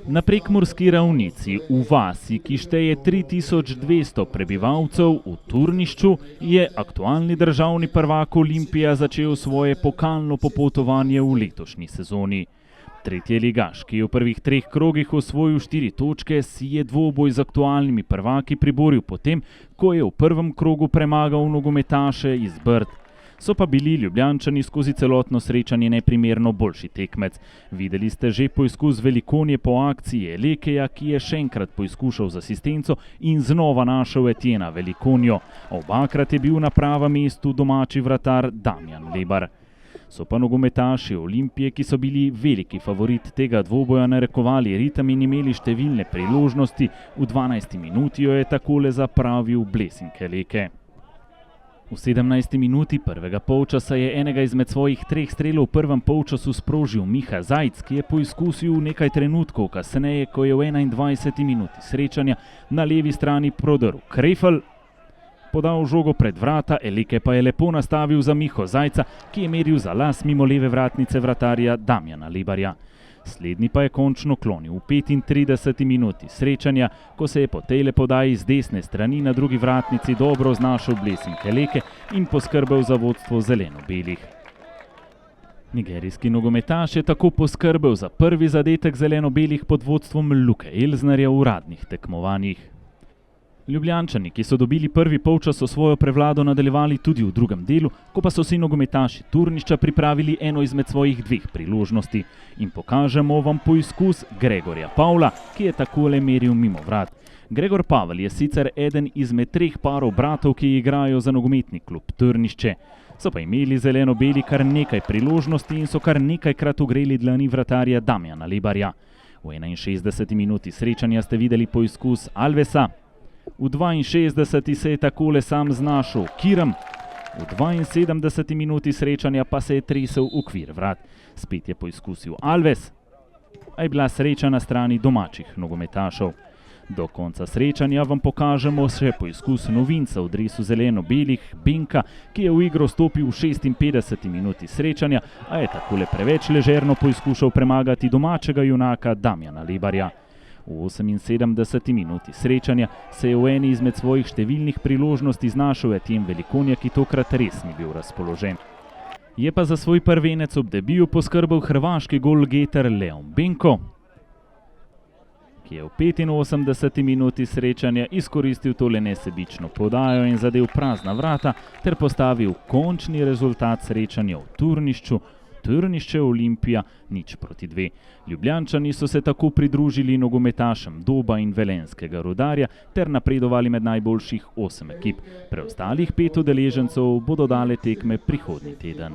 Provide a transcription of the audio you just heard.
Na prekmurski ravnici, v vasi, ki šteje 3200 prebivalcev, v Turnišču, je aktualni državni prvak Olimpija začel svoje pokalno popotovanje v letošnji sezoni. Tretjeligaš, ki je v prvih 3 krogih osvojil 4 točke, si je dvoboj z aktualnimi prvaki priboril potem, ko je v prvem krogu premagal nogometaše iz Brd. So pa bili Ljubljančani skozi celotno srečanje neprimerno boljši tekmec. Videli ste že poizkus velikonje po akciji Elekeja, ki je še enkrat poizkušal z asistenco in znova našel Etiena Velikonjo. Obakrat je bil na pravem mestu domači vratar Damjan Lebar. So pa nogometaši Olimpije, ki so bili veliki favorit tega dvoboja, narekovali ritem in imeli številne priložnosti. V 12. minuti jo je takole zapravil Blesinke Leke. V 17. minuti prvega polčasa je enega izmed svojih 3 strelov v prvem polčasu sprožil Miha Zajc, ki je poizkusil nekaj trenutkov kasneje, ko je v 21. minuti srečanja na levi strani prodrl Krefl, podal žogo pred vrata, Eleke pa je lepo nastavil za Miho Zajca, ki je meril za las mimo leve vratnice vratarja Damjana Lebarja. Slednji pa je končno klonil v 35. minuti srečanja, ko se je po tejle podaji z desne strani na drugi vratnici dobro znašel Blesinke Leke in poskrbel za vodstvo zeleno-belih. Nigerijski nogometaš je tako poskrbel za prvi zadetek zeleno-belih pod vodstvom Luke Elznerja v uradnih tekmovanjih. Ljubljančani, ki so dobili prvi polčas, so svojo prevlado nadaljevali tudi v drugem delu, ko pa so si nogometaši Turnišča pripravili eno izmed svojih 2 priložnosti. In pokažemo vam poizkus Gregorja Pavla, ki je takole meril mimo vrat. Gregor Pavel je sicer eden izmed 3 parov bratov, ki igrajo za nogometni klub Turnišče. So pa imeli zeleno-beli kar nekaj priložnosti in so kar nekajkrat ogreli dlani vratarja Damjana Lebarja. V 61. minuti srečanja ste videli poizkus Alvesa. V 62. se je takole sam znašel Kiram, v 72. minuti srečanja pa se je tresel okvir vrat. Spet je poizkusil Alves, a je bila sreča na strani domačih nogometašev. Do konca srečanja vam pokažemo še poizkus novinca v dresu zeleno-belih Benka, ki je v igro stopil v 56. minuti srečanja, a je takole preveč ležerno poizkušal premagati domačega junaka Damjana Lebarja. V 78. minuti srečanja se je v eni izmed svojih številnih priložnosti znašel Etien Velikonja, ki tokrat res ni bil razpoložen. Je pa za svoj prvenec ob debiju poskrbel hrvaški golgeter Leon Benko, ki je v 85. minuti srečanja izkoristil tole nesebično podajo in zadel prazna vrata ter postavil končni rezultat srečanja v Turnišču. Turnišče Olimpija 0:2. Ljubljančani so se tako pridružili nogometašem Doba in Velenjskega Rudarja ter napredovali med najboljših 8 ekip. Preostalih 5 udeležencev bodo dale tekme prihodnji teden.